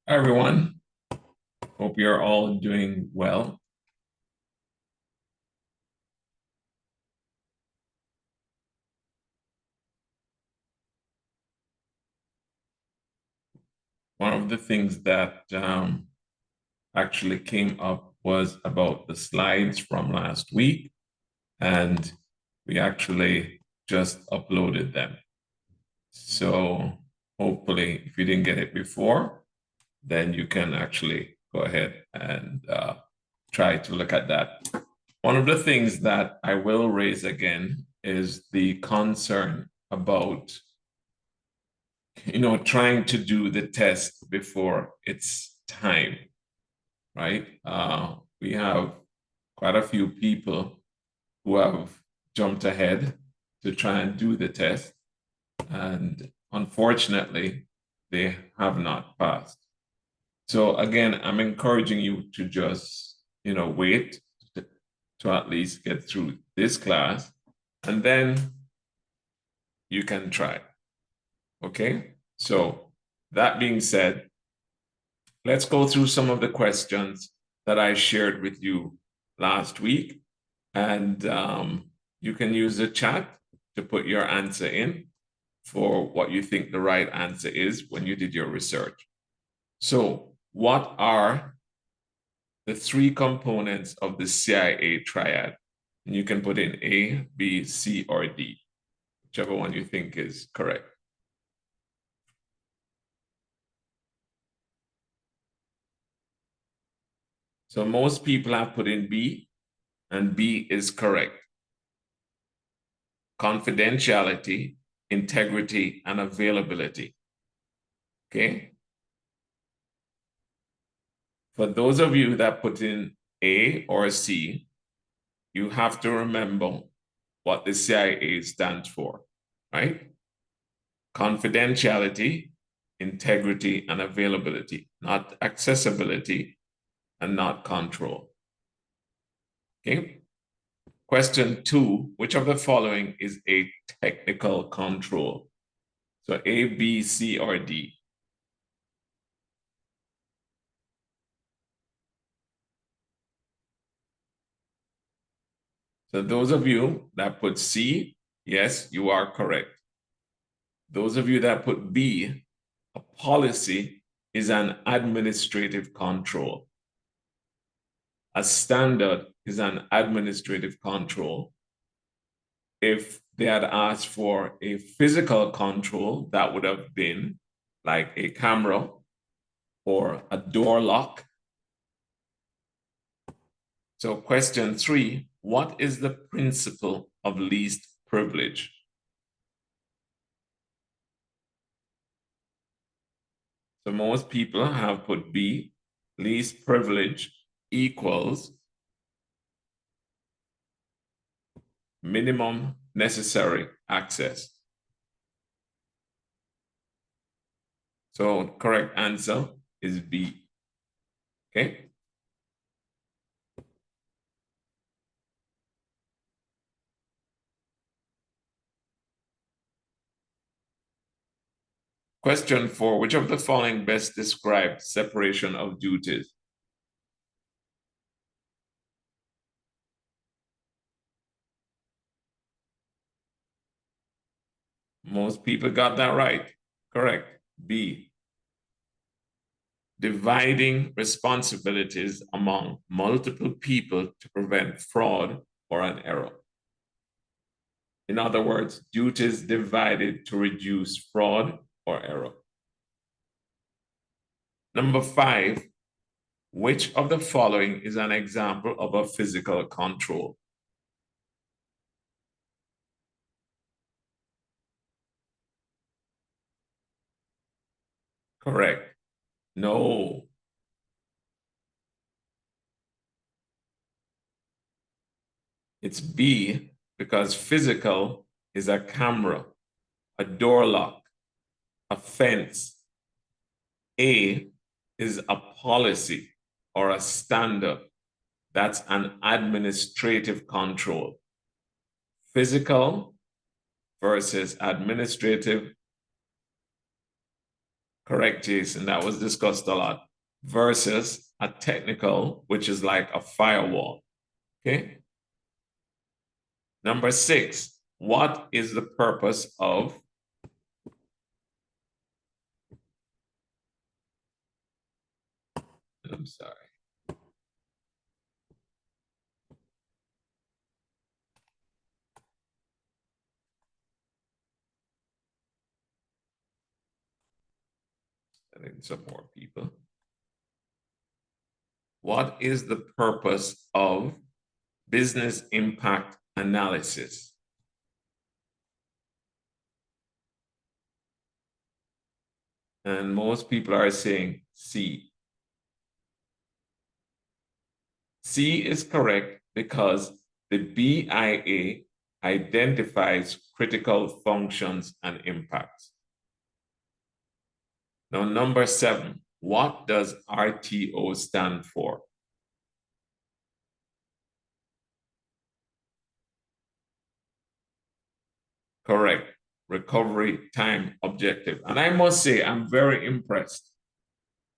Hi, everyone. Hope you're all doing well. One of the things that actually came up was about the slides from last week, and we actually just uploaded them. So hopefully, if you didn't get it before, then you can actually go ahead and try to look at that. One of the things that I will raise again is the concern about trying to do the test before it's time, right? We have quite a few people who have jumped ahead to try and do the test, and unfortunately, they have not passed. So again, I'm encouraging you to just, wait to at least get through this class, and then you can try. Okay? So that being said, let's go through some of the questions that I shared with you last week. And you can use the chat to put your answer in for what you think the right answer is when you did your research. So what are the three components of the CIA triad? And you can put in A, B, C, or D, whichever one you think is correct. So most people have put in B, and B is correct. Confidentiality, integrity, and availability. Okay? For those of you that put in A or C, you have to remember what the CIA stands for, right? Confidentiality, integrity, and availability, not accessibility and not control. Okay? Question 2, which of the following is a technical control? So A, B, C, or D? So those of you that put C, yes, you are correct. Those of you that put B, a policy is an administrative control. A standard is an administrative control. If they had asked for a physical control, that would have been like a camera or a door lock. So question 3, what is the principle of least privilege? So most people have put B, least privilege equals minimum necessary access. So correct answer is B. Okay. Question 4, which of the following best describes separation of duties? Most people got that right. Correct. B. Dividing responsibilities among multiple people to prevent fraud or an error. In other words, duties divided to reduce fraud or error. Number 5, which of the following is an example of a physical control? Correct. No. It's B, because physical is a camera, a door lock, a fence. A is a policy or a standard. That's an administrative control. Physical versus administrative. Correct, Jason. That was discussed a lot. Versus a technical, which is like a firewall. Okay. Number 6, what is the purpose of I'm sorry. I think some more people. What is the purpose of business impact analysis? And most people are saying C. C is correct because the BIA identifies critical functions and impacts. Now, number 7, what does RTO stand for? Correct. Recovery time objective. And I must say, I'm very impressed.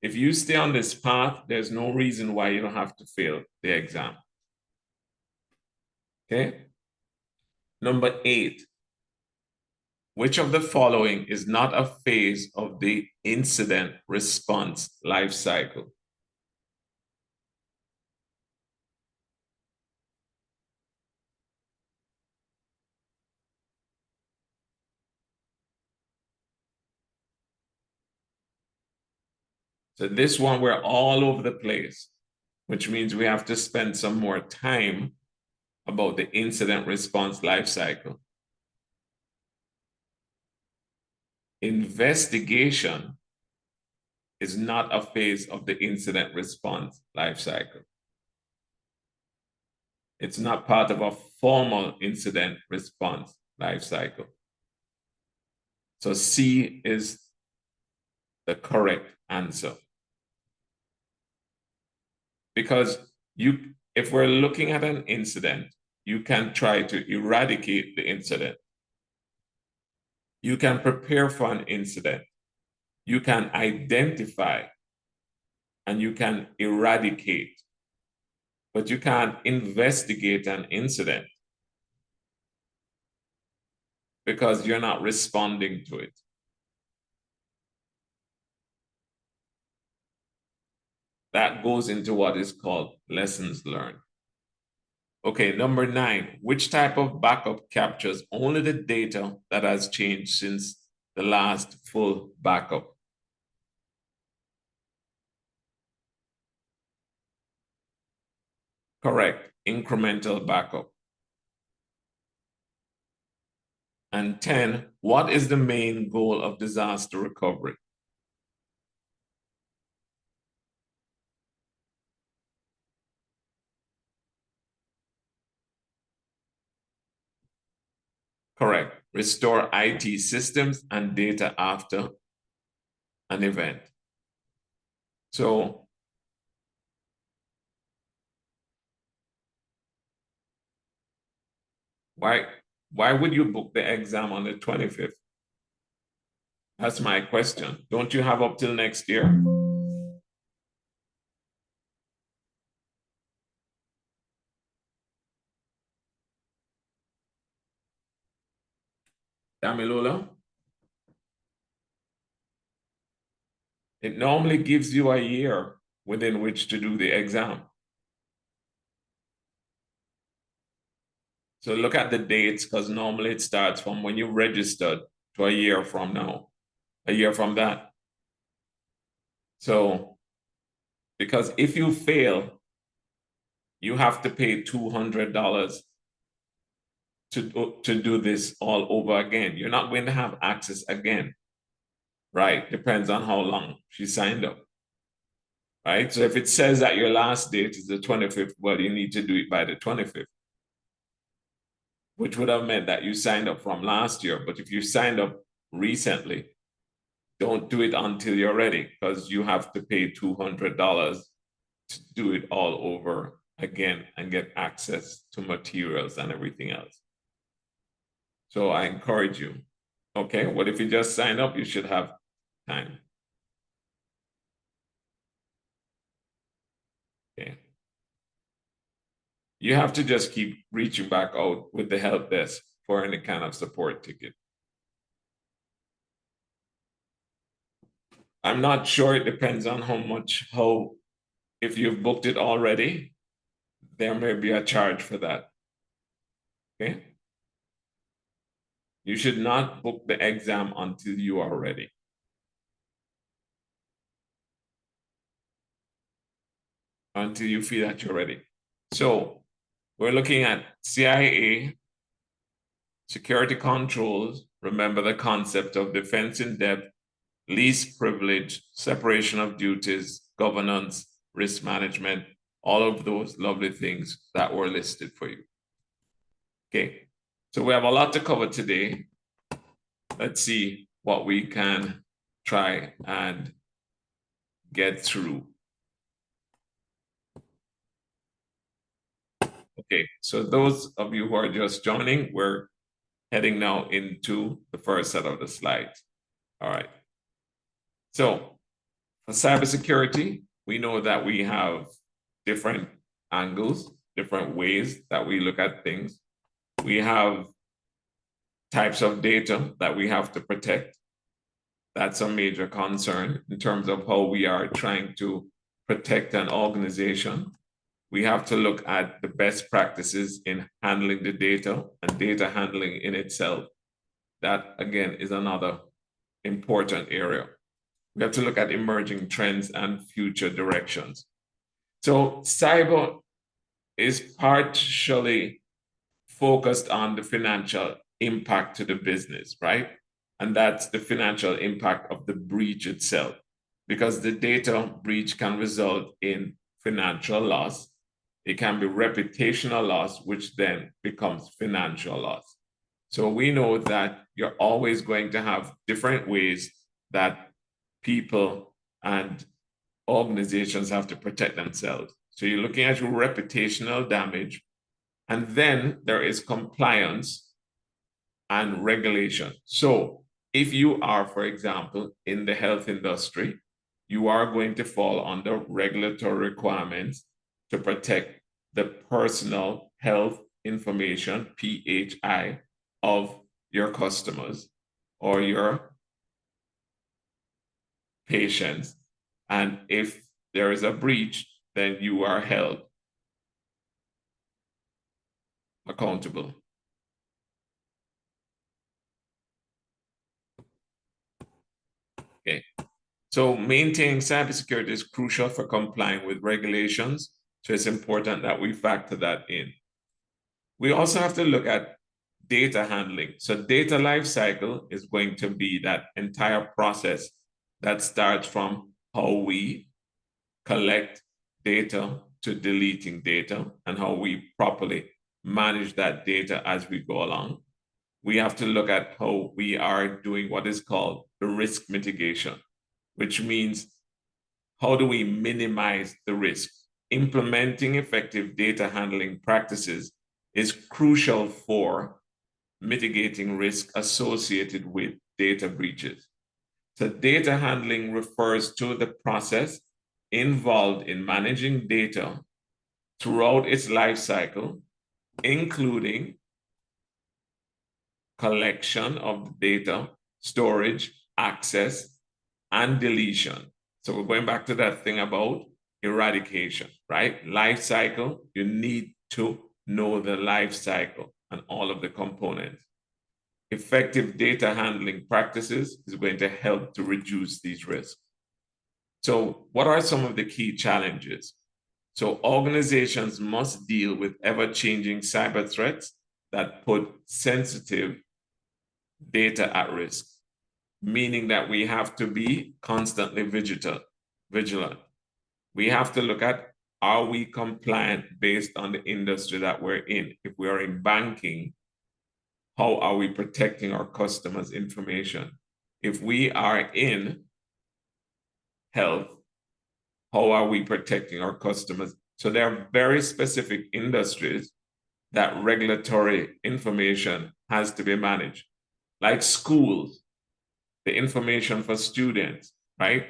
If you stay on this path, there's no reason why you don't have to fail the exam. Okay? Number 8, which of the following is not a phase of the incident response life cycle? So this one, we're all over the place, which means we have to spend some more time about the incident response life cycle. Investigation is not a phase of the incident response life cycle. It's not part of a formal incident response life cycle. So C is the correct answer. Because if we're looking at an incident, you can try to eradicate the incident. You can prepare for an incident. You can identify and you can eradicate, but you can't investigate an incident because you're not responding to it. That goes into what is called lessons learned. Okay, number 9, which type of backup captures only the data that has changed since the last full backup? Correct, incremental backup. And 10, what is the main goal of disaster recovery? Correct. Restore IT systems and data after an event. So why would you book the exam on the 25th? That's my question. Don't you have up till next year? Damilola? It normally gives you a year within which to do the exam. So look at the dates, because normally it starts from when you registered to a year from now, a year from that. So, because if you fail, you have to pay $200 to do this all over again. You're not going to have access again, right? Depends on how long she signed up, right? So if it says that your last date is the 25th, well, you need to do it by the 25th, which would have meant that you signed up from last year. But if you signed up recently, don't do it until you're ready, because you have to pay $200 to do it all over again and get access to materials and everything else. So I encourage you. Okay, what if you just sign up? You should have time. you have to just keep reaching back out with the help desk for any kind of support ticket. I'm not sure, it depends on if you've booked it already, there may be a charge for that. Okay? You should not book the exam until you are ready. Until you feel that you're ready. So we're looking at CIA, security controls. Remember the concept of defense in depth, least privilege, separation of duties, governance, risk management, all of those lovely things that were listed for you. Okay, so we have a lot to cover today. Let's see what we can try and get through. Okay, so those of you who are just joining, we're heading now into the first set of the slides. All right. So for cybersecurity, we know that we have different angles, different ways that we look at things. We have types of data that we have to protect. That's a major concern in terms of how we are trying to protect an organization. We have to look at the best practices in handling the data and data handling in itself. That, again, is another important area. We have to look at emerging trends and future directions. So cyber is partially focused on the financial impact to the business, right? And that's the financial impact of the breach itself, because the data breach can result in financial loss. It can be reputational loss, which then becomes financial loss. So we know that you're always going to have different ways that people and organizations have to protect themselves. So you're looking at your reputational damage, and then there is compliance and regulation. So if you are, for example, in the health industry, you are going to fall under regulatory requirements to protect the personal health information, PHI, of your customers or your patients. And if there is a breach, then you are held accountable. Okay. So maintaining cybersecurity is crucial for complying with regulations. So it's important that we factor that in. We also have to look at data handling. So data lifecycle is going to be that entire process that starts from how we collect data to deleting data and how we properly manage that data as we go along. We have to look at how we are doing what is called the risk mitigation, which means how do we minimize the risk? Implementing effective data handling practices is crucial for mitigating risk associated with data breaches. So data handling refers to the process involved in managing data throughout its life cycle, including collection of the data, storage, access, and deletion. So we're going back to that thing about eradication, right? Life cycle, you need to know the life cycle and all of the components. Effective data handling practices is going to help to reduce these risks. So what are some of the key challenges? So organizations must deal with ever-changing cyber threats that put sensitive data at risk, meaning that we have to be constantly vigilant. We have to look at, are we compliant based on the industry that we're in? If we are in banking, how are we protecting our customers' information? If we are in health, how are we protecting our customers? So there are very specific industries that regulatory information has to be managed, like schools, the information for students, right?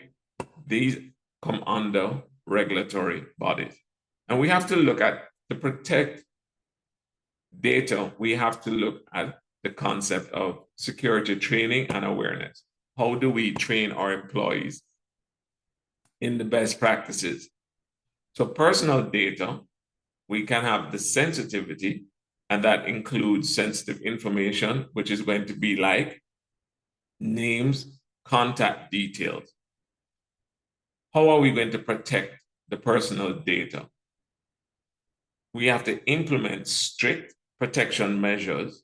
These come under regulatory bodies. And we have to look at to protect data, we have to look at the concept of security training and awareness. How do we train our employees in the best practices? So personal data, we can have the sensitivity, and that includes sensitive information, which is going to be like names, contact details. How are we going to protect the personal data? We have to implement strict protection measures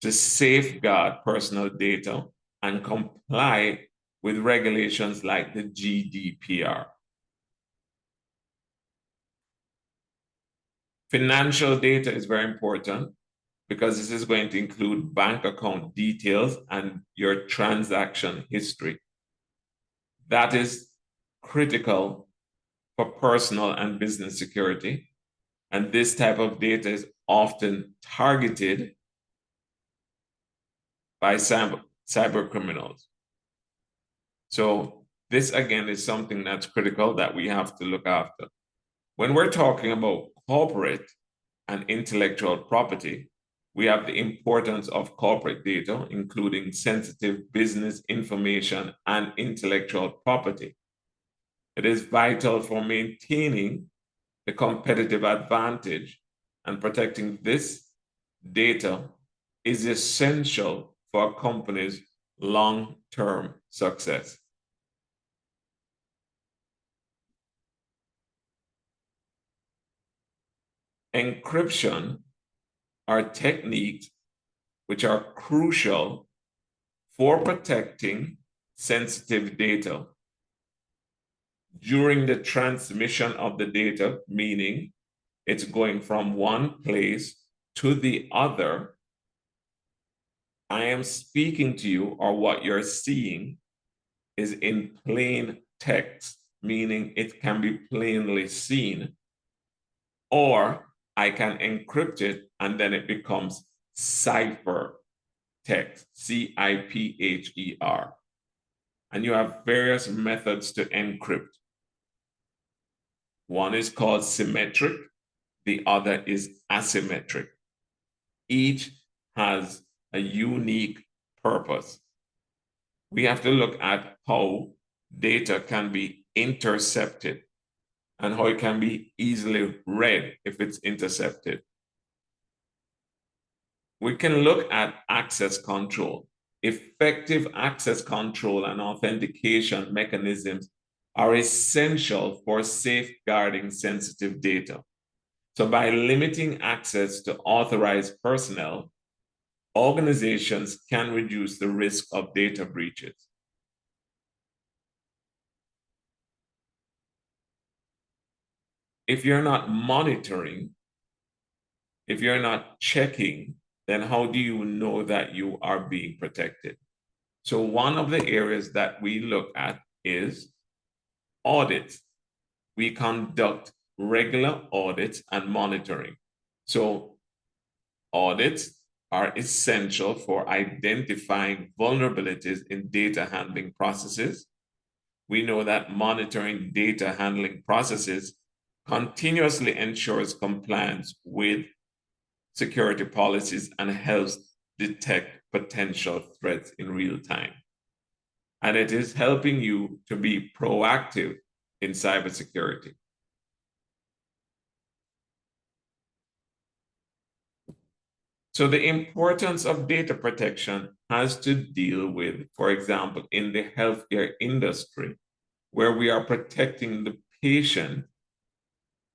to safeguard personal data and comply with regulations like the GDPR. Financial data is very important because this is going to include bank account details and your transaction history. That is critical for personal and business security. And this type of data is often targeted by cyber criminals. So this, again, is something that's critical that we have to look after. When we're talking about corporate and intellectual property, we have the importance of corporate data, including sensitive business information and intellectual property. It is vital for maintaining the competitive advantage, and protecting this data is essential for a company's long-term success. Encryption are techniques which are crucial for protecting sensitive data during the transmission of the data, meaning it's going from one place to the other. I am speaking to you, or what you're seeing is in plain text, meaning it can be plainly seen, or I can encrypt it and then it becomes cipher text, CIPHER. And you have various methods to encrypt. One is called symmetric, the other is asymmetric. Each has a unique purpose. We have to look at how data can be intercepted and how it can be easily read if it's intercepted. We can look at access control. Effective access control and authentication mechanisms are essential for safeguarding sensitive data. So by limiting access to authorized personnel, organizations can reduce the risk of data breaches. If you're not monitoring, if you're not checking, then how do you know that you are being protected? So one of the areas that we look at is audits. We conduct regular audits and monitoring. So audits are essential for identifying vulnerabilities in data handling processes. We know that monitoring data handling processes continuously ensures compliance with security policies and helps detect potential threats in real time. And it is helping you to be proactive in cybersecurity. So the importance of data protection has to deal with, for example, in the healthcare industry, where we are protecting the patient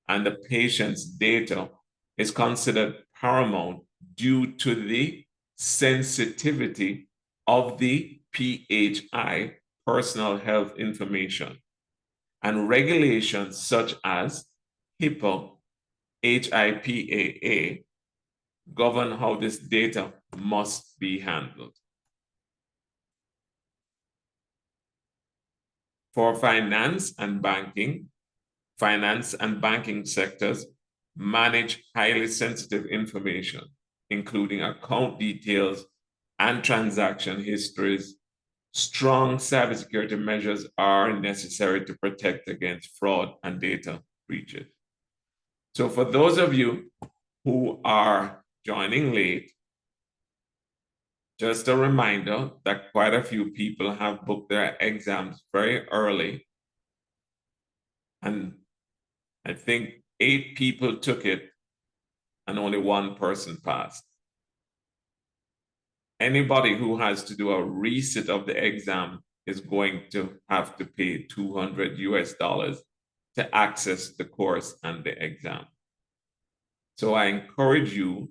and the patient's data is considered paramount due to the sensitivity of the PHI, personal health information, and regulations such as HIPAA, HIPAA, govern how this data must be handled. For finance and banking sectors manage highly sensitive information, including account details and transaction histories. Strong cybersecurity measures are necessary to protect against fraud and data breaches. So for those of you who are joining late, just a reminder that quite a few people have booked their exams very early. And I think 8 people took it and only 1 person passed. Anybody who has to do a resit of the exam is going to have to pay $200 to access the course and the exam. So I encourage you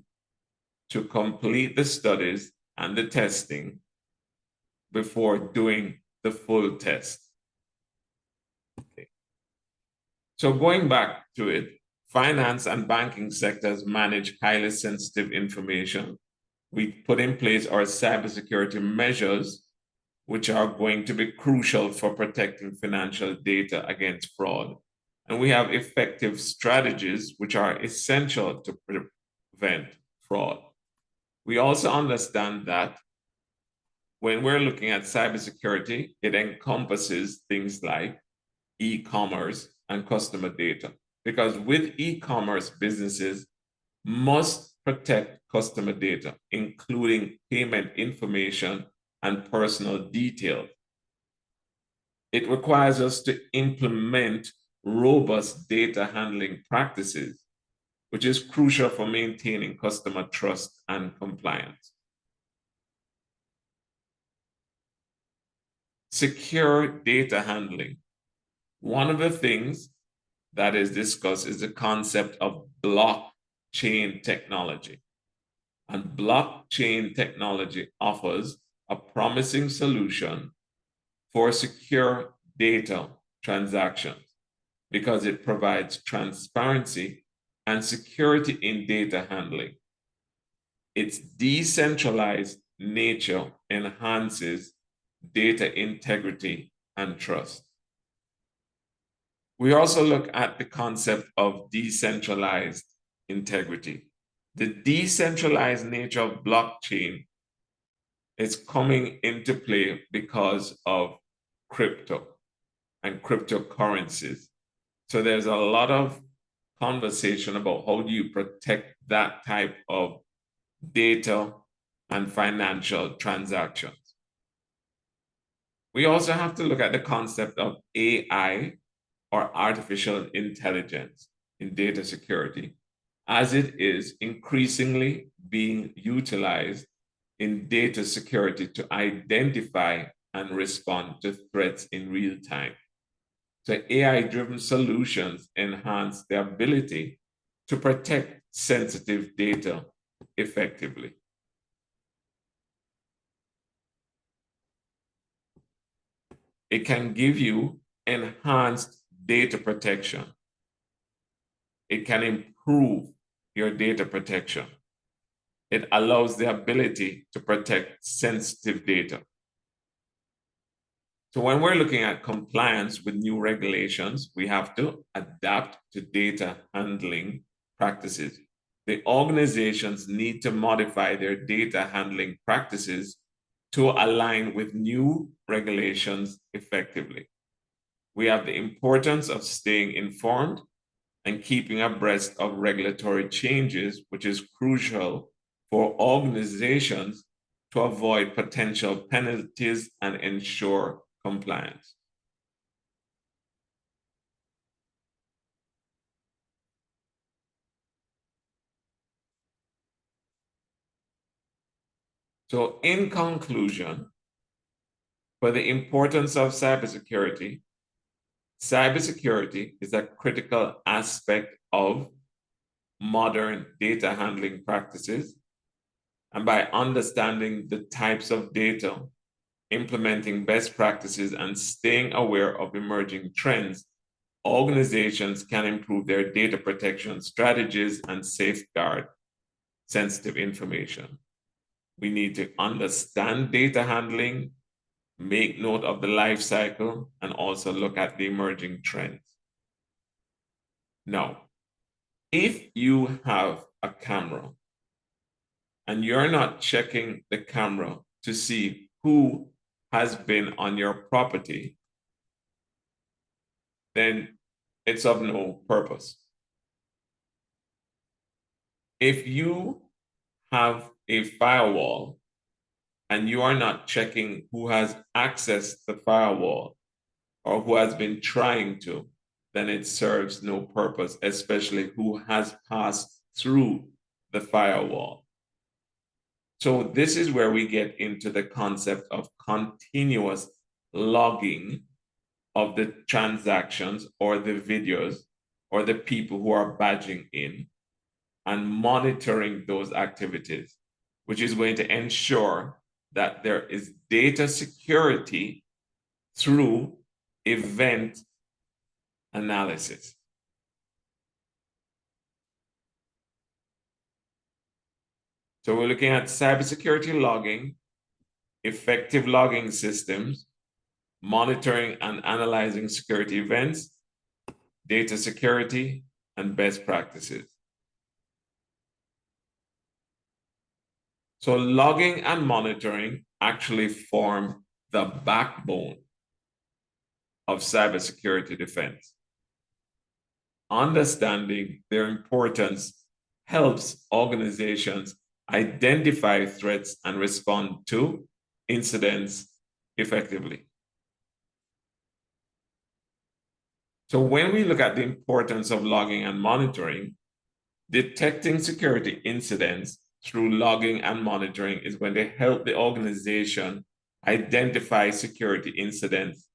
to complete the studies and the testing before doing the full test. Okay. So going back to it, finance and banking sectors manage highly sensitive information. We put in place our cybersecurity measures, which are going to be crucial for protecting financial data against fraud. And we have effective strategies which are essential to prevent fraud. We also understand that when we're looking at cybersecurity, it encompasses things like e-commerce and customer data. Because with e-commerce, businesses must protect customer data, including payment information and personal details. It requires us to implement robust data handling practices, which is crucial for maintaining customer trust and compliance. Secure data handling. One of the things that is discussed is the concept of blockchain technology. And blockchain technology offers a promising solution for secure data transactions because it provides transparency and security in data handling. Its decentralized nature enhances data integrity and trust. We also look at the concept of decentralized integrity. The decentralized nature of blockchain is coming into play because of crypto and cryptocurrencies. So there's a lot of conversation about how do you protect that type of data and financial transactions. We also have to look at the concept of AI, or artificial intelligence, in data security, as it is increasingly being utilized in data security to identify and respond to threats in real time. So AI-driven solutions enhance the ability to protect sensitive data effectively. It can give you enhanced data protection. It can improve your data protection. It allows the ability to protect sensitive data. So when we're looking at compliance with new regulations, we have to adapt to data handling practices. The organizations need to modify their data handling practices to align with new regulations effectively. We have the importance of staying informed and keeping abreast of regulatory changes, which is crucial for organizations to avoid potential penalties and ensure compliance. So in conclusion, for the importance of cybersecurity, cybersecurity is a critical aspect of modern data handling practices. And by understanding the types of data, implementing best practices, and staying aware of emerging trends, organizations can improve their data protection strategies and safeguard sensitive information. We need to understand data handling, make note of the life cycle, and also look at the emerging trends. Now, if you have a camera and you're not checking the camera to see who has been on your property, then it's of no purpose. if you have a firewall and you are not checking who has access to the firewall or who has been trying to, then it serves no purpose, especially who has passed through the firewall. So this is where we get into the concept of continuous logging of the transactions or the videos or the people who are badging in and monitoring those activities, which is going to ensure that there is data security through event analysis. So we're looking at cybersecurity logging, effective logging systems, monitoring and analyzing security events, data security, and best practices. So logging and monitoring actually form the backbone of cybersecurity defense. Understanding their importance helps organizations identify threats and respond to incidents effectively. So when we look at the importance of logging and monitoring, detecting security incidents through logging and monitoring is going to help the organization identify security incidents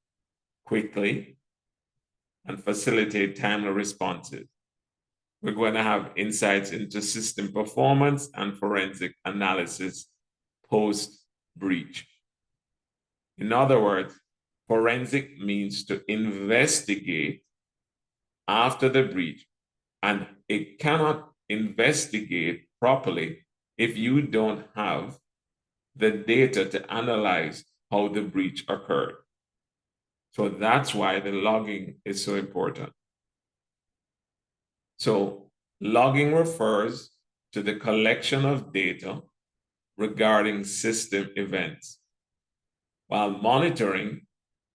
quickly and facilitate timely responses. We're going to have insights into system performance and forensic analysis post-breach. In other words, forensic means to investigate after the breach, and it cannot investigate properly if you don't have the data to analyze how the breach occurred. So that's why the logging is so important. So logging refers to the collection of data regarding system events, while monitoring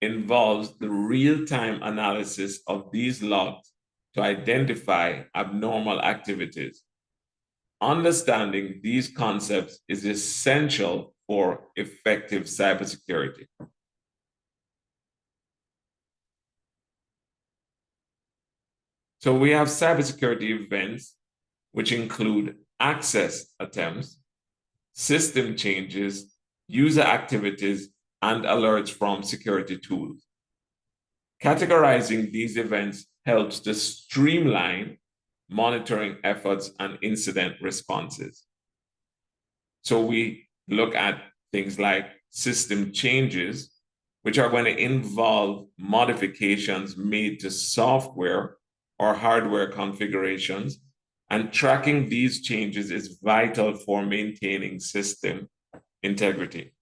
involves the real-time analysis of these logs to identify abnormal activities. Understanding these concepts is essential for effective cybersecurity. So we have cybersecurity events, which include access attempts, system changes, user activities, and alerts from security tools. Categorizing these events helps to streamline monitoring efforts and incident responses. So we look at things like system changes, which are going to involve modifications made to software or hardware configurations, and tracking these changes is vital for maintaining system integrity.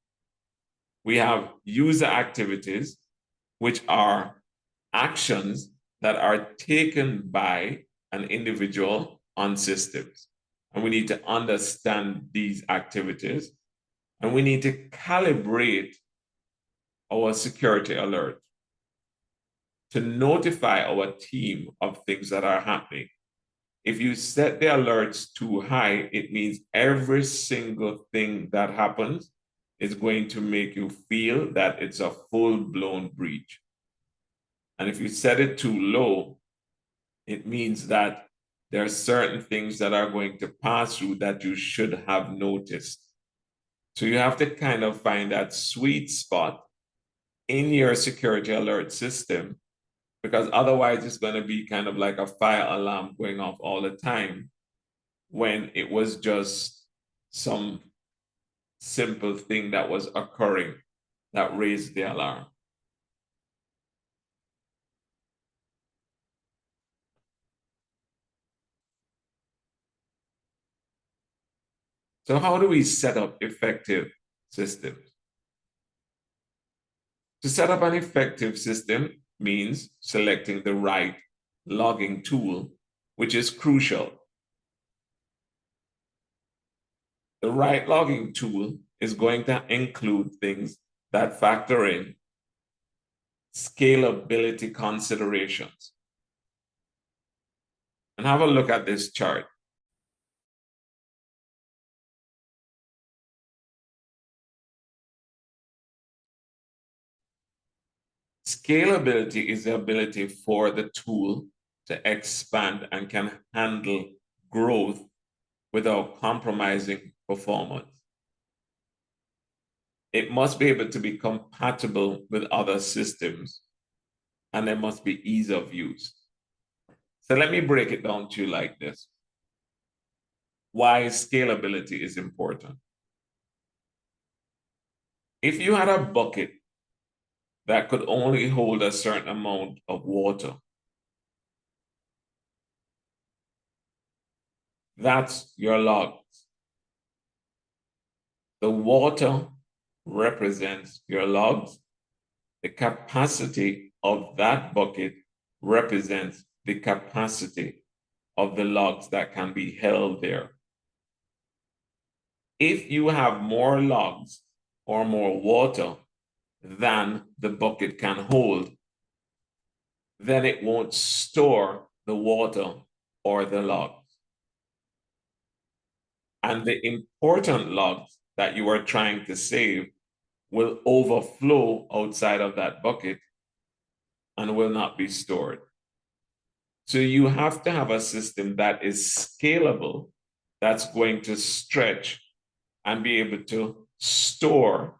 We have user activities, which are actions that are taken by an individual on systems. And we need to understand these activities, and we need to calibrate our security alert to notify our team of things that are happening. If you set the alerts too high, it means every single thing that happens is going to make you feel that it's a full-blown breach. And if you set it too low, it means that there are certain things that are going to pass through that you should have noticed. So you have to kind of find that sweet spot in your security alert system, because otherwise it's going to be kind of like a fire alarm going off all the time when it was just some simple thing that was occurring that raised the alarm. So how do we set up effective systems? To set up an effective system means selecting the right logging tool, which is crucial. The right logging tool is going to include things that factor in scalability considerations. And have a look at this chart. Scalability is the ability for the tool to expand and can handle growth without compromising performance. It must be able to be compatible with other systems, and there must be ease of use. So let me break it down to you like this. Why scalability is important. If you had a bucket that could only hold a certain amount of water, that's your logs. The water represents your logs. The capacity of that bucket represents the capacity of the logs that can be held there. If you have more logs or more water than the bucket can hold, then it won't store the water or the logs. And the important logs that you are trying to save will overflow outside of that bucket and will not be stored. So you have to have a system that is scalable, that's going to stretch and be able to store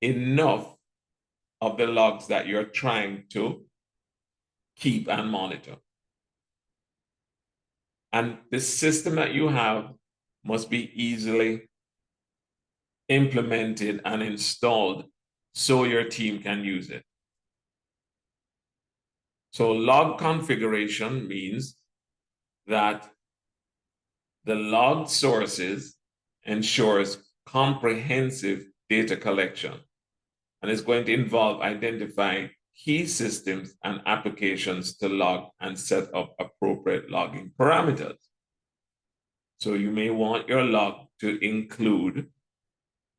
enough of the logs that you're trying to keep and monitor. And the system that you have must be easily implemented and installed so your team can use it. So log configuration means that the log sources ensures comprehensive data collection, and it's going to involve identifying key systems and applications to log and set up appropriate logging parameters. So you may want your log to include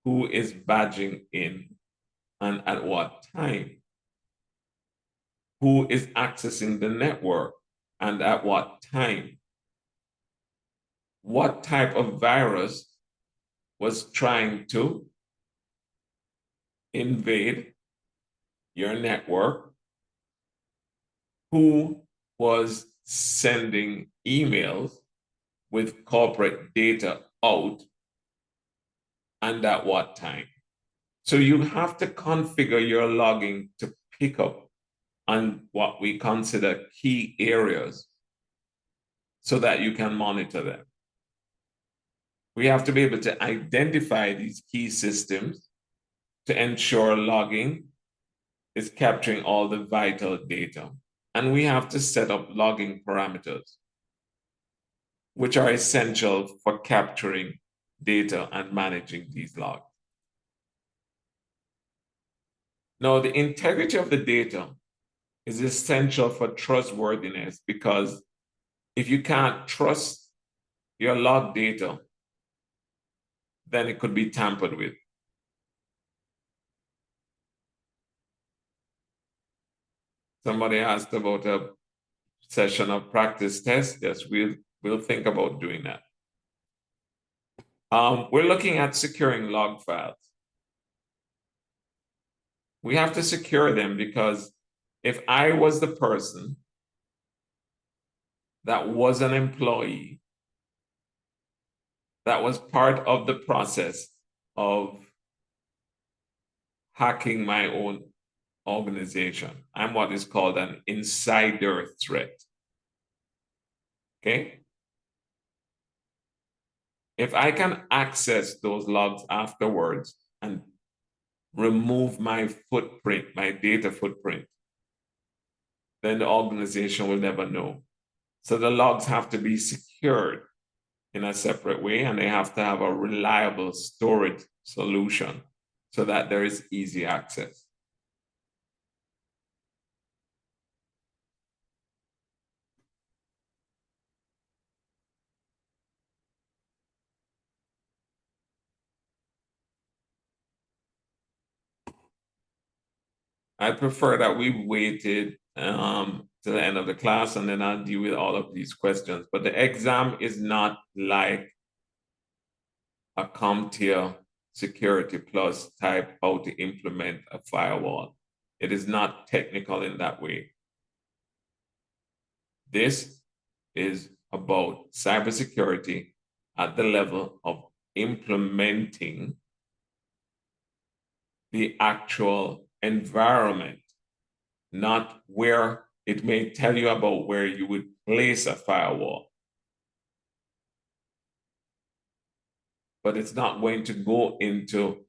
who is badging in and at what time, who is accessing the network and at what time, what type of virus was trying to invade your network, who was sending emails with corporate data out, and at what time. So you have to configure your logging to pick up on what we consider key areas so that you can monitor them. We have to be able to identify these key systems to ensure logging is capturing all the vital data. And we have to set up logging parameters, which are essential for capturing data and managing these logs. Now, the integrity of the data is essential for trustworthiness, because if you can't trust your log data, then it could be tampered with. Somebody asked about a session of practice test. Yes, we'll think about doing that. We're looking at securing log files. We have to secure them because if I was the person that was an employee that was part of the process of hacking my own organization, I'm what is called an insider threat. Okay? If I can access those logs afterwards and remove my footprint, my data footprint, then the organization will never know. So the logs have to be secured in a separate way, and they have to have a reliable storage solution so that there is easy access. I prefer that we waited to the end of the class, and then I'll deal with all of these questions. But the exam is not like a CompTIA Security Plus type how to implement a firewall. It is not technical in that way. This is about cybersecurity at the level of implementing the actual environment, not where it may tell you about where you would place a firewall. But it's not going to go into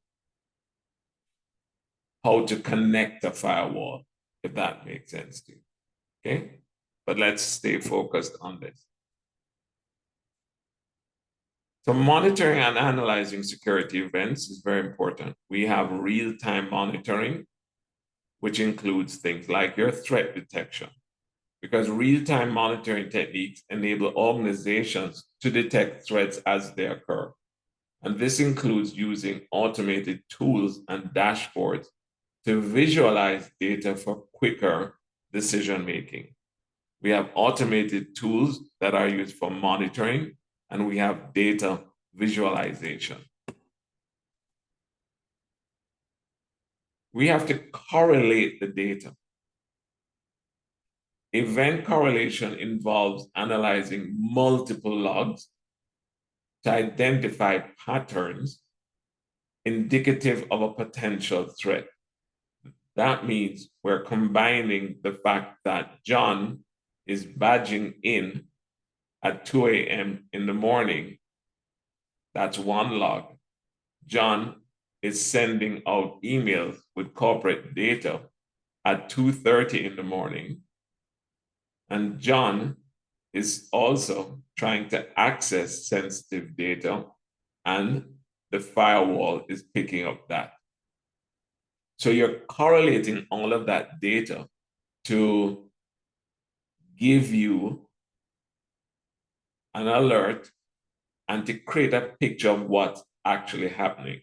how to connect a firewall, if that makes sense to you. Okay? But let's stay focused on this. So monitoring and analyzing security events is very important. We have real-time monitoring, which includes things like your threat detection, because real-time monitoring techniques enable organizations to detect threats as they occur. And this includes using automated tools and dashboards to visualize data for quicker decision-making. We have automated tools that are used for monitoring, and we have data visualization. We have to correlate the data. Event correlation involves analyzing multiple logs to identify patterns indicative of a potential threat. That means we're combining the fact that John is badging in at 2 a.m. in the morning. That's one log. John is sending out emails with corporate data at 2:30 in the morning. And John is also trying to access sensitive data, and the firewall is picking up that. So you're correlating all of that data to give you an alert and to create a picture of what's actually happening.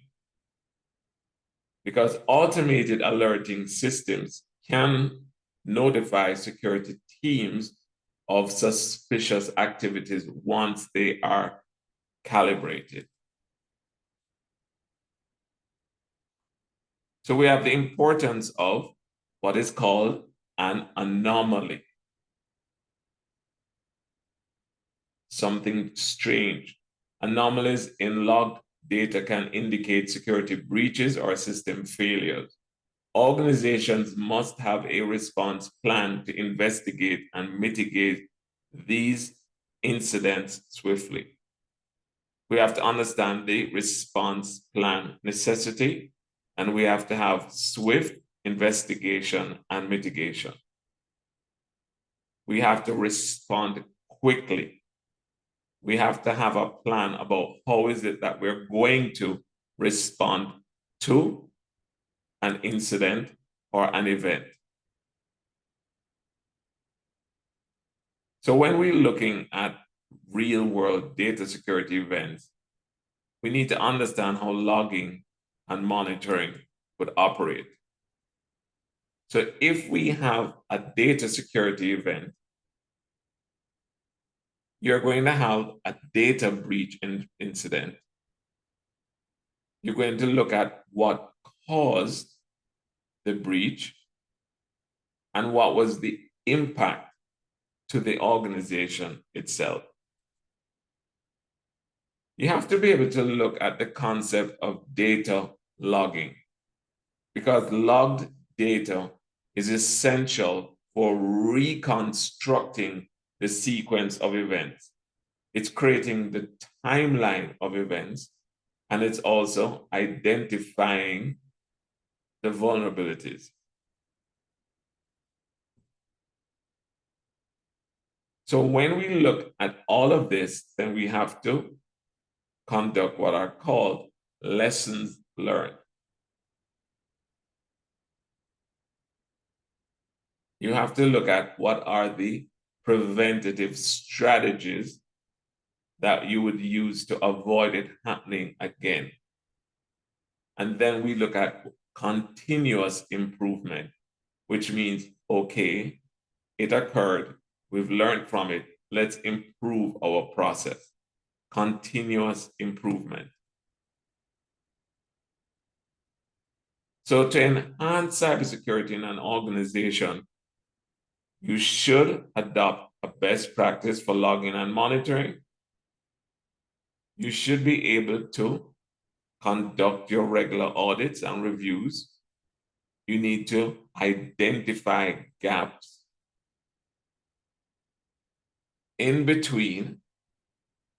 Because automated alerting systems can notify security teams of suspicious activities once they are calibrated. So we have the importance of what is called an anomaly. Something strange. Anomalies in logged data can indicate security breaches or system failures. Organizations must have a response plan to investigate and mitigate these incidents swiftly. We have to understand the response plan necessity, and we have to have swift investigation and mitigation. We have to respond quickly. We have to have a plan about how is it that we're going to respond to an incident or an event. So when we're looking at real-world data security events, we need to understand how logging and monitoring would operate. So if we have a data security event, you're going to have a data breach incident. You're going to look at what caused the breach and what was the impact to the organization itself. You have to be able to look at the concept of data logging, because logged data is essential for reconstructing the sequence of events. It's creating the timeline of events, and it's also identifying the vulnerabilities. So when we look at all of this, then we have to conduct what are called lessons learned. You have to look at what are the preventative strategies that you would use to avoid it happening again. And then we look at continuous improvement, which means, okay, it occurred, we've learned from it, let's improve our process. Continuous improvement. So to enhance cybersecurity in an organization, you should adopt a best practice for logging and monitoring. You should be able to conduct your regular audits and reviews. You need to identify gaps in between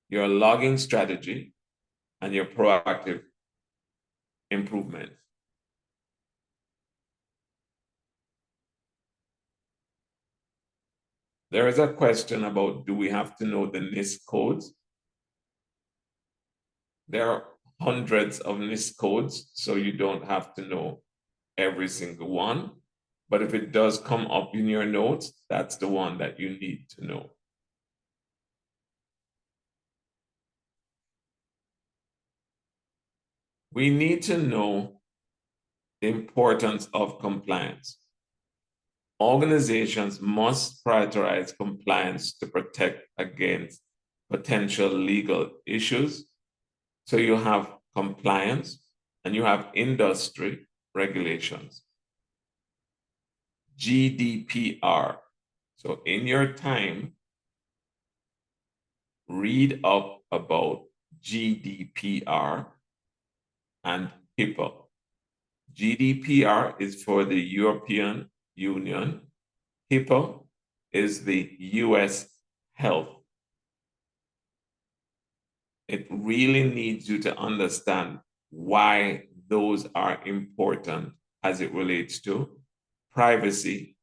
your logging strategy and your proactive improvement. There is a question about, do we have to know the NIST codes? There are hundreds of NIST codes, so you don't have to know every single one. But if it does come up in your notes, that's the one that you need to know. We need to know the importance of compliance. Organizations must prioritize compliance to protect against potential legal issues. So you have compliance and you have industry regulations. GDPR. So in your time, read up about GDPR and HIPAA. GDPR is for the European Union. HIPAA is the US Health. It really needs you to understand why those are important as it relates to privacy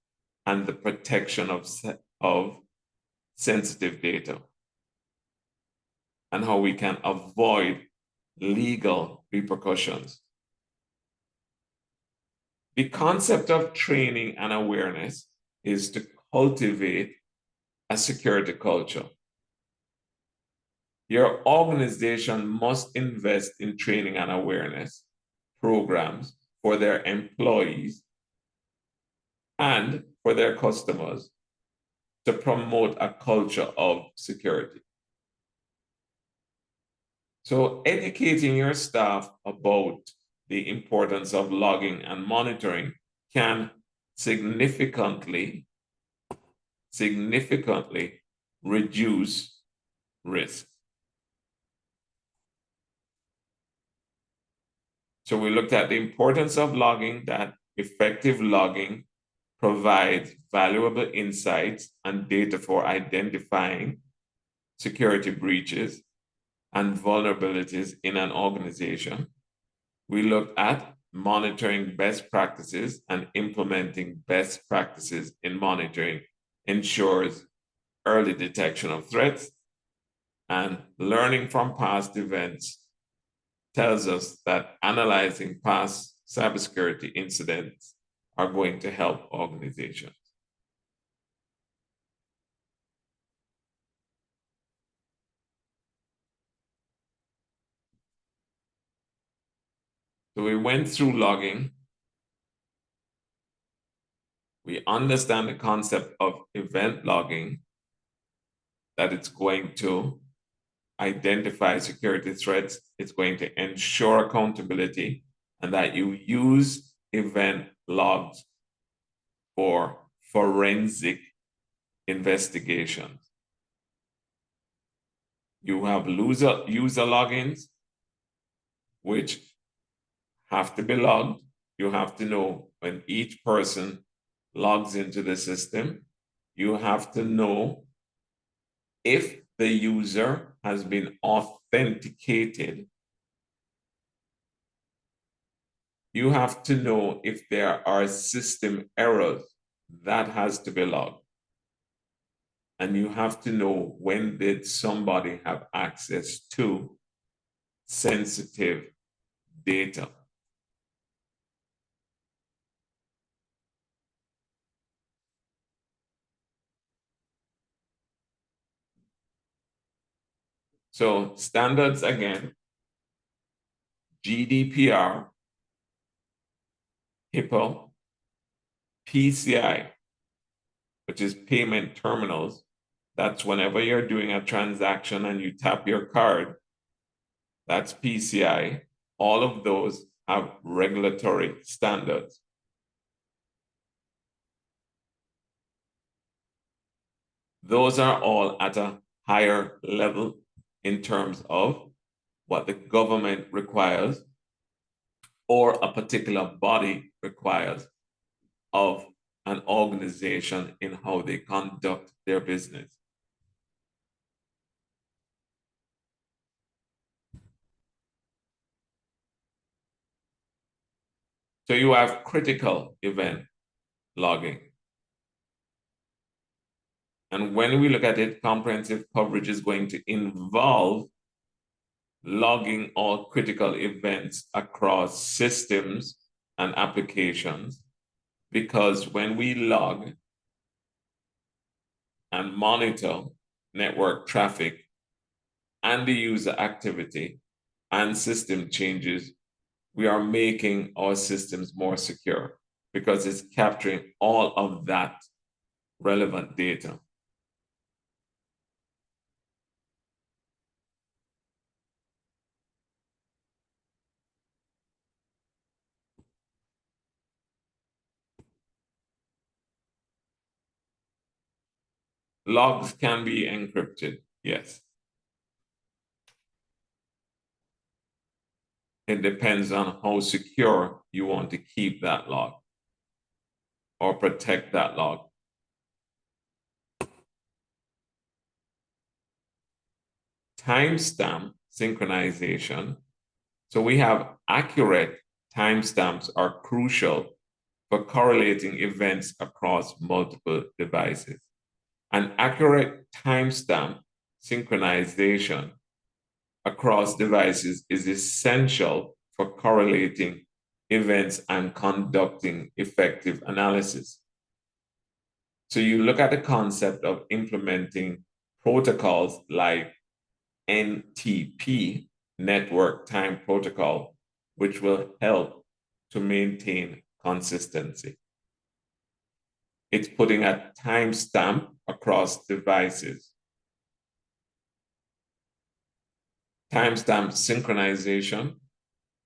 and the protection of sensitive data, and how we can avoid legal repercussions. The concept of training and awareness is to cultivate a security culture. Your organization must invest in training and awareness programs for their employees and for their customers to promote a culture of security. So educating your staff about the importance of logging and monitoring can significantly reduce risk. So we looked at the importance of logging, that effective logging provides valuable insights and data for identifying security breaches and vulnerabilities in an organization. We looked at monitoring best practices, and implementing best practices in monitoring ensures early detection of threats, and learning from past events tells us that analyzing past cybersecurity incidents are going to help organizations. So we went through logging. We understand the concept of event logging, that it's going to identify security threats, it's going to ensure accountability, and that you use event logs for forensic investigations. You have user logins, which have to be logged. You have to know when each person logs into the system. You have to know if the user has been authenticated. You have to know if there are system errors. That has to be logged. And you have to know when did somebody have access to sensitive data. So standards again: GDPR, HIPAA, PCI, which is payment terminals. That's whenever you're doing a transaction and you tap your card, that's PCI. All of those have regulatory standards. Those are all at a higher level in terms of what the government requires or a particular body requires of an organization in how they conduct their business. So you have critical event logging. And when we look at it, comprehensive coverage is going to involve logging all critical events across systems and applications, because when we log and monitor network traffic and the user activity and system changes, we are making our systems more secure because it's capturing all of that relevant data. Logs can be encrypted, yes. It depends on how secure you want to keep that log or protect that log. Timestamp synchronization. So we have accurate timestamps are crucial for correlating events across multiple devices. An accurate timestamp synchronization across devices is essential for correlating events and conducting effective analysis. So you look at the concept of implementing protocols like SMTP, Network Time Protocol, which will help to maintain consistency. It's putting a timestamp across devices. Timestamp synchronization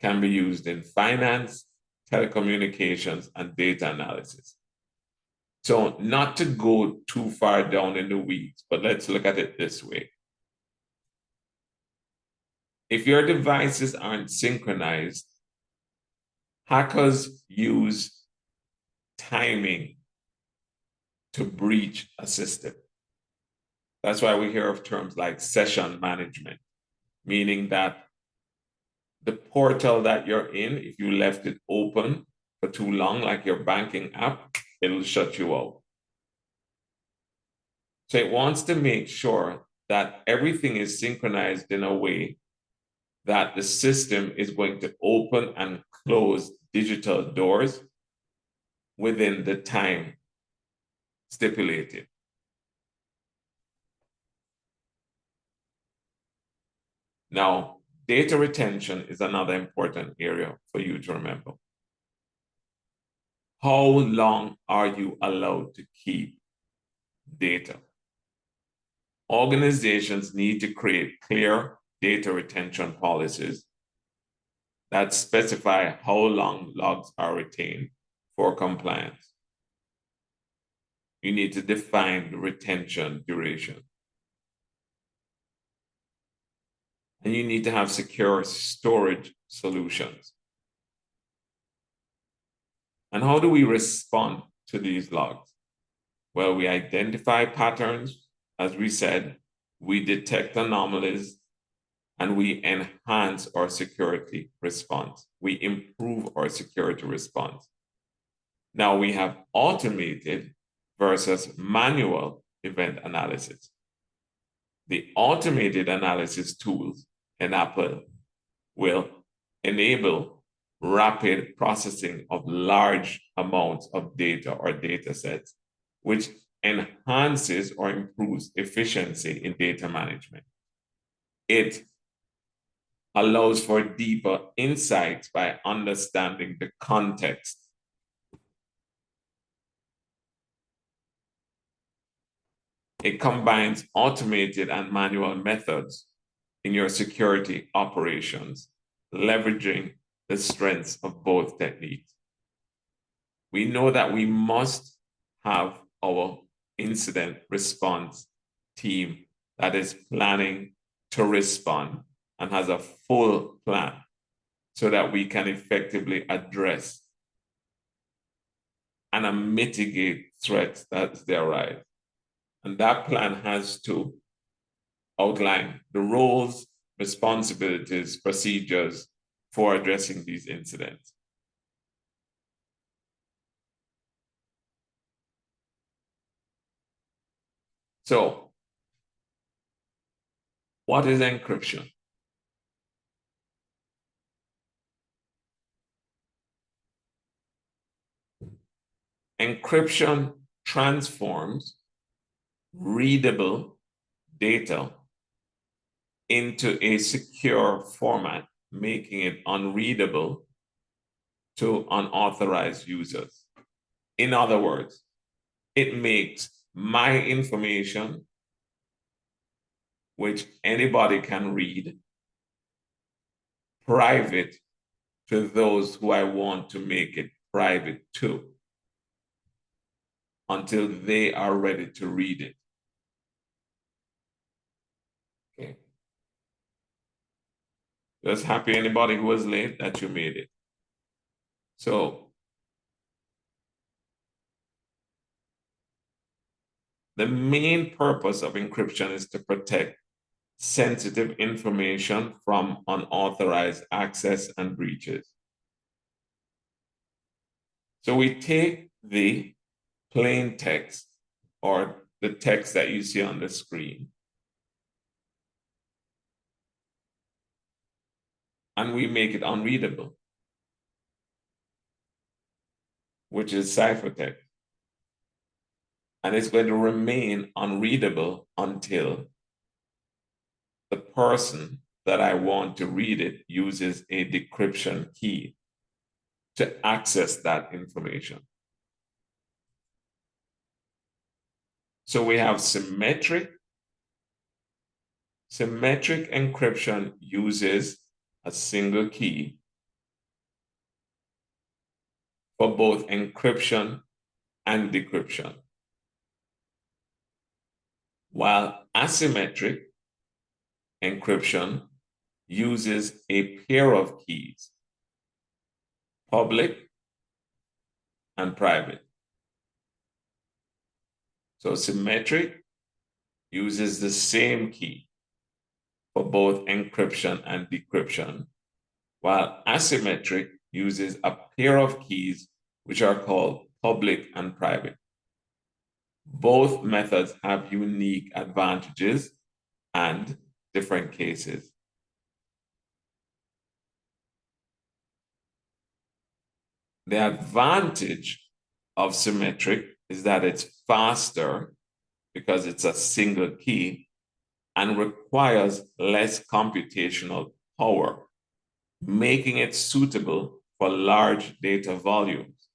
can be used in finance, telecommunications, and data analysis. So not to go too far down in the weeds, but let's look at it this way. If your devices aren't synchronized, hackers use timing to breach a system. That's why we hear of terms like session management, meaning that the portal that you're in, if you left it open for too long, like your banking app, it'll shut you out. So it wants to make sure that everything is synchronized in a way that the system is going to open and close digital doors within the time stipulated. Now, data retention is another important area for you to remember. How long are you allowed to keep data? Organizations need to create clear data retention policies that specify how long logs are retained for compliance. You need to define the retention duration. And you need to have secure storage solutions. And how do we respond to these logs? Well, we identify patterns, as we said, we detect anomalies, and we enhance our security response. We improve our security response. Now we have automated versus manual event analysis. The automated analysis tools in Apple will enable rapid processing of large amounts of data or data sets, which enhances or improves efficiency in data management. It allows for deeper insights by understanding the context. It combines automated and manual methods in your security operations, leveraging the strengths of both techniques. We know that we must have our incident response team that is planning to respond and has a full plan so that we can effectively address and mitigate threats as they arise. And that plan has to outline the roles, responsibilities, procedures for addressing these incidents. So, what is encryption? Encryption transforms readable data into a secure format, making it unreadable to unauthorized users. In other words, it makes my information, which anybody can read, private to those who I want to make it private to, until they are ready to read it. Okay. Just happy anybody who was late that you made it. So the main purpose of encryption is to protect sensitive information from unauthorized access and breaches. So we take the plain text or the text that you see on the screen, and we make it unreadable, which is ciphertext. And it's going to remain unreadable until the person that I want to read it uses a decryption key to access that information. So we have symmetric. Symmetric encryption uses a single key for both encryption and decryption, while asymmetric encryption uses a pair of keys, public and private. So symmetric uses the same key for both encryption and decryption, while asymmetric uses a pair of keys which are called public and private. Both methods have unique advantages and different cases. The advantage of symmetric is that it's faster because it's a single key and requires less computational power, making it suitable for large data volumes.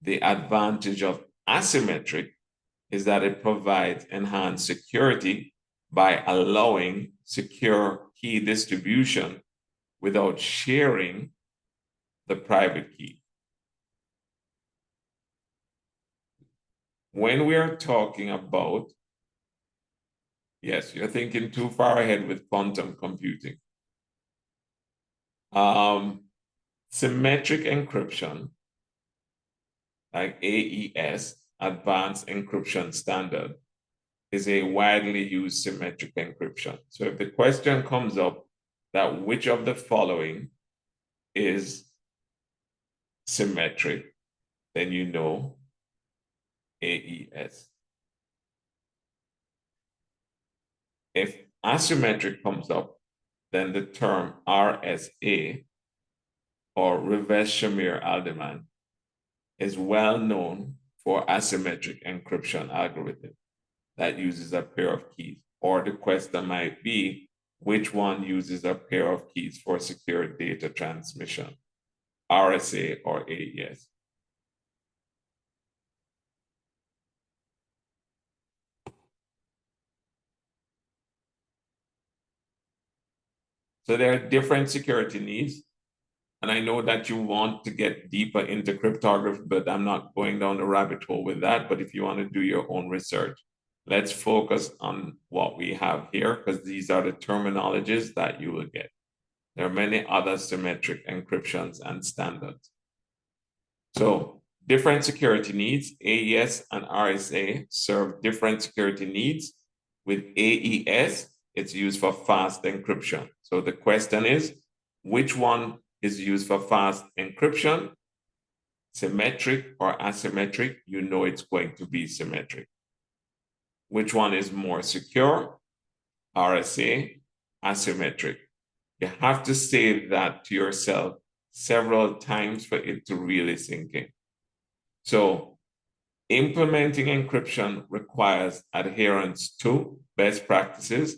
The advantage of asymmetric is that it provides enhanced security by allowing secure key distribution without sharing the private key. When we are talking about, yes, you're thinking too far ahead with quantum computing. Symmetric encryption, like AES, Advanced Encryption Standard, is a widely used symmetric encryption. So if the question comes up that which of the following is symmetric, then you know AES. If asymmetric comes up, then the term RSA, or reverse Shamir-Alderman, is well known for asymmetric encryption algorithm that uses a pair of keys. Or the question might be, which one uses a pair of keys for secure data transmission, RSA or AES? So there are different security needs. And I know that you want to get deeper into cryptography, but I'm not going down the rabbit hole with that. But if you want to do your own research, let's focus on what we have here, because these are the terminologies that you will get. There are many other symmetric encryptions and standards. So different security needs, AES and RSA serve different security needs. With AES, it's used for fast encryption. So the question is, which one is used for fast encryption? Symmetric or asymmetric? You know it's going to be symmetric. Which one is more secure? RSA, asymmetric. You have to say that to yourself several times for it to really sink in. So implementing encryption requires adherence to best practices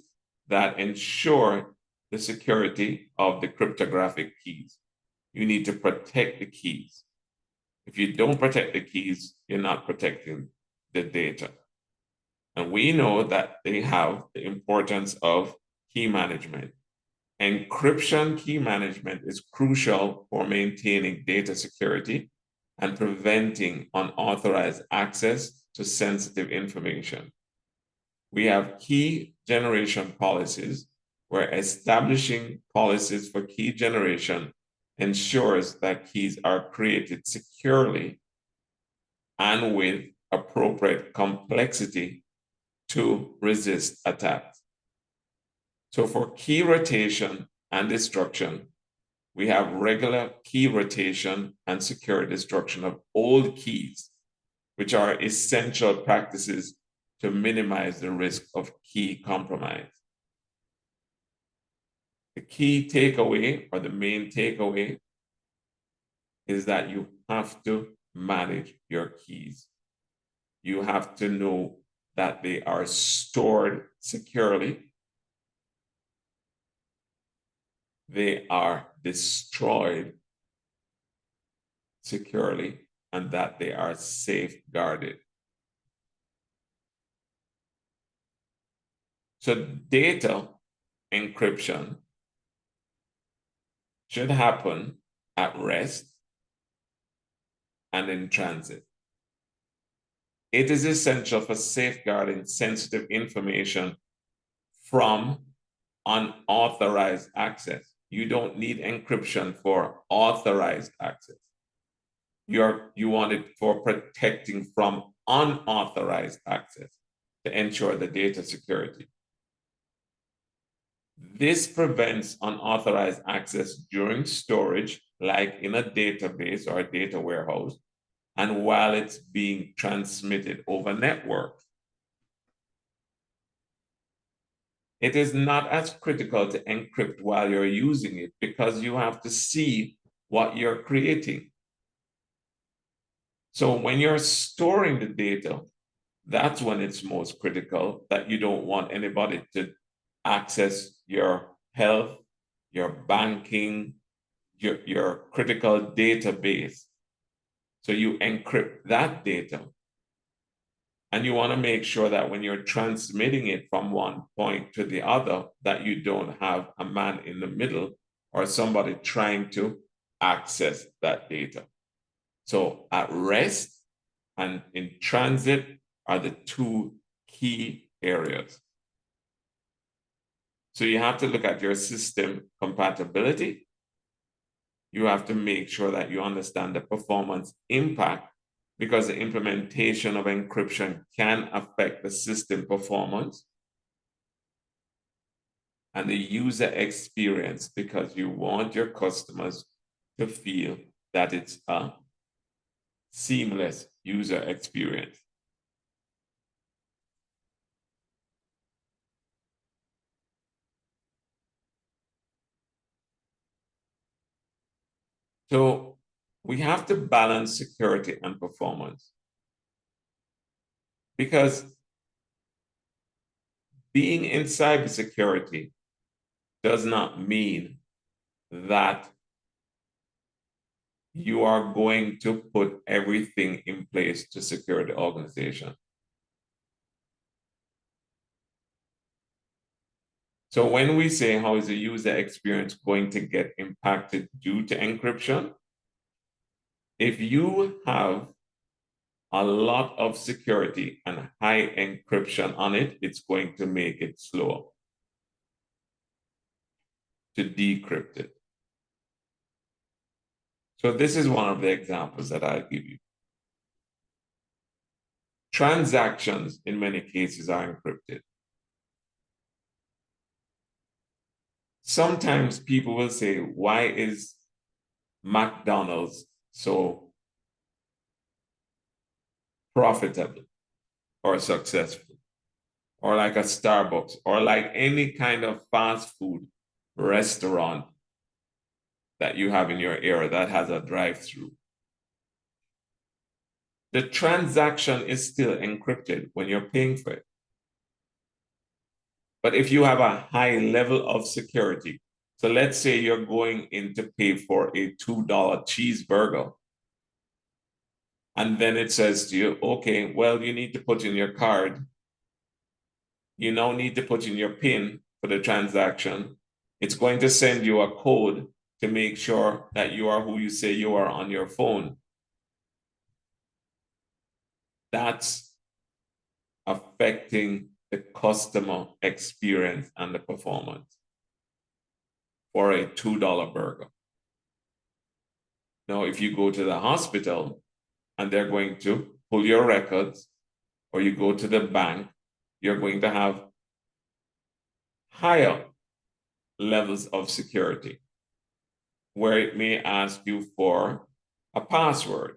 that ensure the security of the cryptographic keys. You need to protect the keys. If you don't protect the keys, you're not protecting the data. And we know that they have the importance of key management. Encryption key management is crucial for maintaining data security and preventing unauthorized access to sensitive information. We have key generation policies, where establishing policies for key generation ensures that keys are created securely and with appropriate complexity to resist attacks. So for key rotation and destruction, we have regular key rotation and secure destruction of old keys, which are essential practices to minimize the risk of key compromise. The key takeaway, or the main takeaway, is that you have to manage your keys. You have to know that they are stored securely, they are destroyed securely, and that they are safeguarded. So data encryption should happen at rest and in transit. It is essential for safeguarding sensitive information from unauthorized access. You don't need encryption for authorized access. You want it for protecting from unauthorized access to ensure the data security. This prevents unauthorized access during storage, like in a database or a data warehouse, and while it's being transmitted over network. It is not as critical to encrypt while you're using it, because you have to see what you're creating. So when you're storing the data, that's when it's most critical, that you don't want anybody to access your health, your banking, your critical database. So you encrypt that data. And you want to make sure that when you're transmitting it from one point to the other, that you don't have a man in the middle or somebody trying to access that data. So at rest and in transit are the two key areas. So you have to look at your system compatibility. You have to make sure that you understand the performance impact, because the implementation of encryption can affect the system performance and the user experience, because you want your customers to feel that it's a seamless user experience. So we have to balance security and performance, because being in cybersecurity does not mean that you are going to put everything in place to secure the organization. So when we say how is the user experience going to get impacted due to encryption, if you have a lot of security and high encryption on it, it's going to make it slower to decrypt it. So this is one of the examples that I'll give you. Transactions in many cases are encrypted. Sometimes people will say, why is McDonald's so profitable or successful? Or like a Starbucks, or like any kind of fast food restaurant that you have in your area that has a drive-through. The transaction is still encrypted when you're paying for it. But if you have a high level of security, so let's say you're going in to pay for a $2 cheeseburger, and then it says to you, okay, well, you need to put in your card. You now need to put in your PIN for the transaction. It's going to send you a code to make sure that you are who you say you are on your phone. That's affecting the customer experience and the performance for a $2 burger. Now, if you go to the hospital and they're going to pull your records, or you go to the bank, you're going to have higher levels of security, where it may ask you for a password.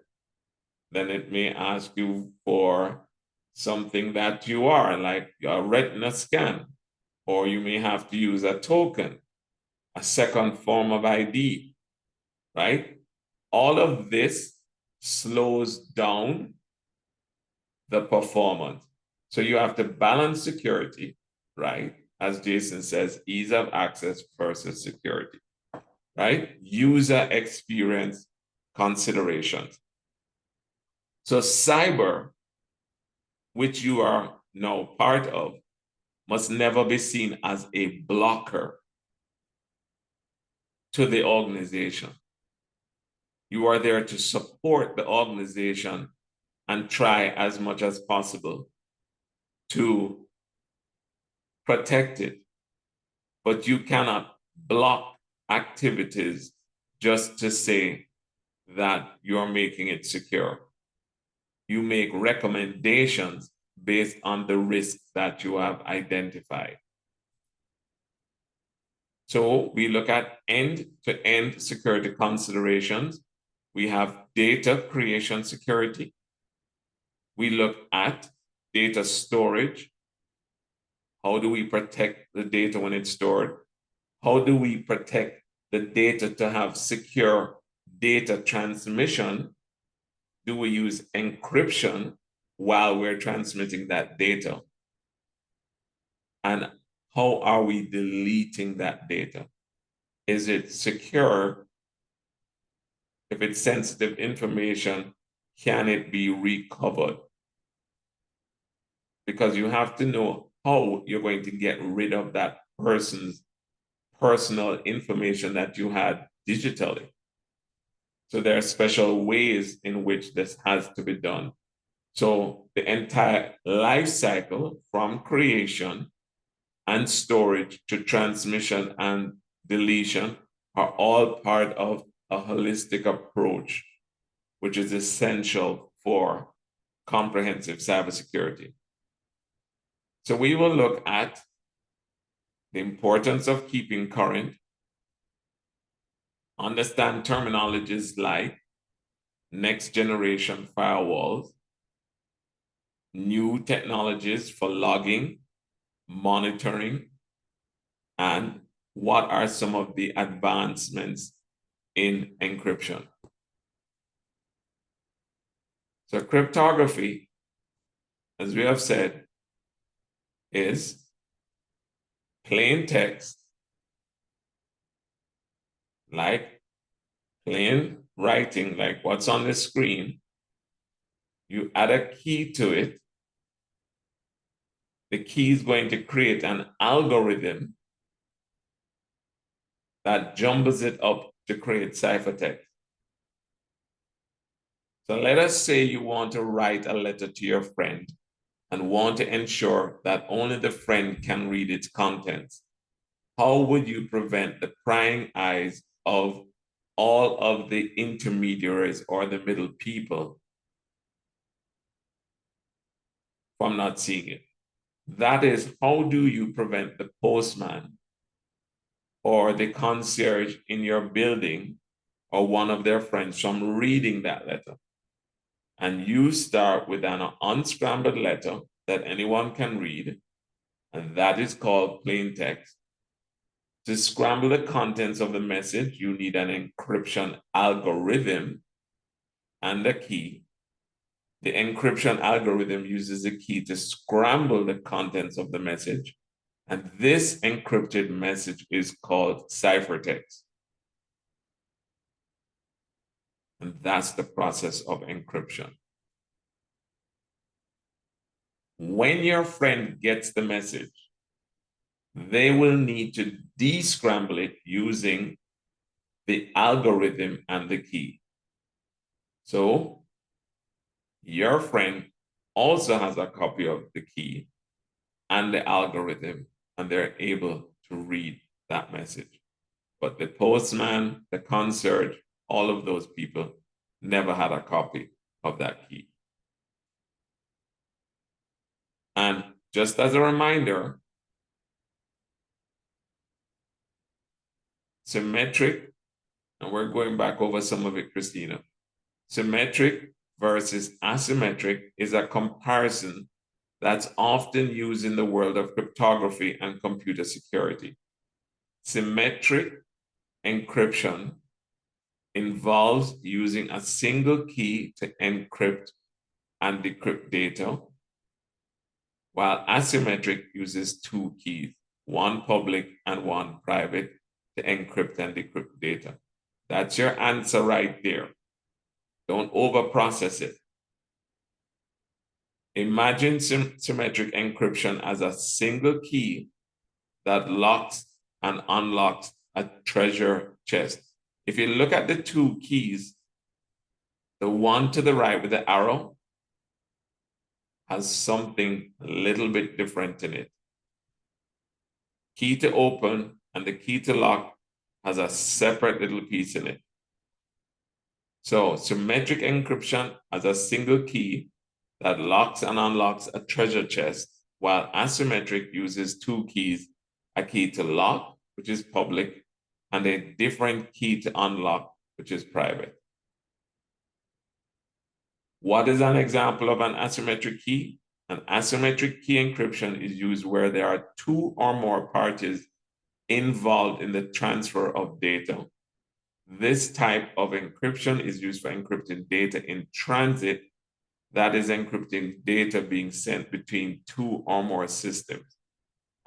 Then it may ask you for something that you are, like a retina scan, or you may have to use a token, a second form of ID, right? All of this slows down the performance. So you have to balance security, right? As Jason says, ease of access versus security, right? User experience considerations. So cyber, which you are now part of, must never be seen as a blocker to the organization. You are there to support the organization and try as much as possible to protect it. But you cannot block activities just to say that you're making it secure. You make recommendations based on the risks that you have identified. So we look at end-to-end security considerations. We have data creation security. We look at data storage. How do we protect the data when it's stored? How do we protect the data to have secure data transmission? Do we use encryption while we're transmitting that data? And how are we deleting that data? Is it secure? If it's sensitive information, can it be recovered? Because you have to know how you're going to get rid of that person's personal information that you had digitally. So there are special ways in which this has to be done. So the entire life cycle from creation and storage to transmission and deletion are all part of a holistic approach, which is essential for comprehensive cybersecurity. So we will look at the importance of keeping current, understand terminologies like next generation firewalls, new technologies for logging, monitoring, and what are some of the advancements in encryption. So cryptography, as we have said, is plain text, like plain writing, like what's on the screen. You add a key to it. The key is going to create an algorithm that jumbles it up to create ciphertext. So let us say you want to write a letter to your friend and want to ensure that only the friend can read its contents. How would you prevent the prying eyes of all of the intermediaries or the middle people from not seeing it? That is, how do you prevent the postman or the concierge in your building or one of their friends from reading that letter? And you start with an unscrambled letter that anyone can read, and that is called plain text. To scramble the contents of the message, you need an encryption algorithm and a key. The encryption algorithm uses a key to scramble the contents of the message, and this encrypted message is called ciphertext. And that's the process of encryption. When your friend gets the message, they will need to descramble it using the algorithm and the key. So your friend also has a copy of the key and the algorithm, and they're able to read that message. But the postman, the concierge, all of those people never had a copy of that key. And just as a reminder, symmetric, and we're going back over some of it, Christina. Symmetric versus asymmetric is a comparison that's often used in the world of cryptography and computer security. Symmetric encryption involves using a single key to encrypt and decrypt data, while asymmetric uses two keys, one public and one private, to encrypt and decrypt data. That's your answer right there. Don't overprocess it. Imagine symmetric encryption as a single key that locks and unlocks a treasure chest. If you look at the two keys, the one to the right with the arrow has something a little bit different in it. Key to open and the key to lock has a separate little piece in it. So symmetric encryption has a single key that locks and unlocks a treasure chest, while asymmetric uses two keys, a key to lock, which is public, and a different key to unlock, which is private. What is an example of an asymmetric key? An asymmetric key encryption is used where there are two or more parties involved in the transfer of data. This type of encryption is used for encrypting data in transit, that is, encrypting data being sent between two or more systems.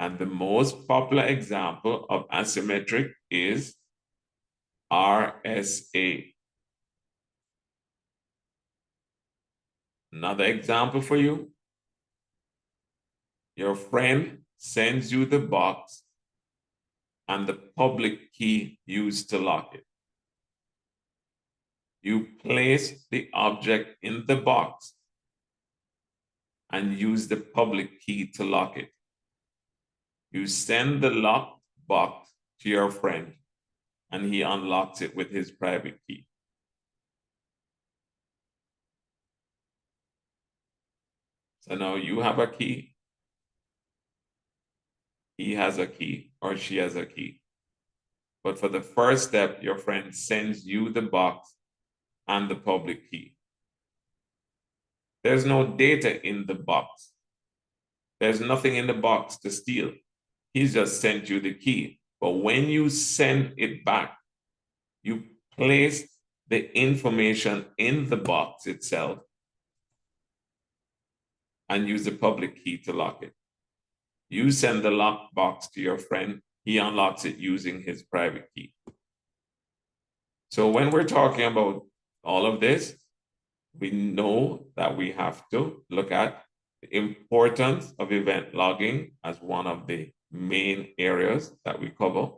And the most popular example of asymmetric is RSA. Another example for you. Your friend sends you the box and the public key used to lock it. You place the object in the box and use the public key to lock it. You send the locked box to your friend and he unlocks it with his private key. So now you have a key, he has a key, or she has a key. But for the first step, your friend sends you the box and the public key. There's no data in the box. There's nothing in the box to steal. He's just sent you the key. But when you send it back, you place the information in the box itself and use the public key to lock it. You send the locked box to your friend, he unlocks it using his private key. So when we're talking about all of this, we know that we have to look at the importance of event logging as one of the main areas that we cover.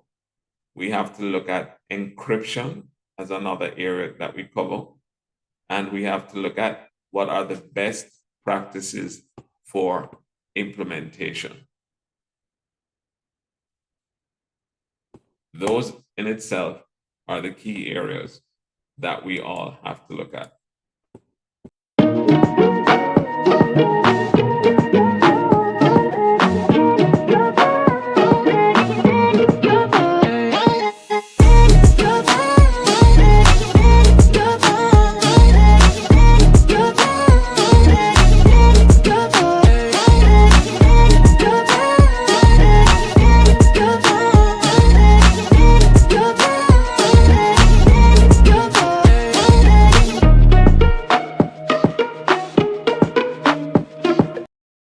We have to look at encryption as another area that we cover. And we have to look at what are the best practices for implementation. Those in itself are the key areas that we all have to look at.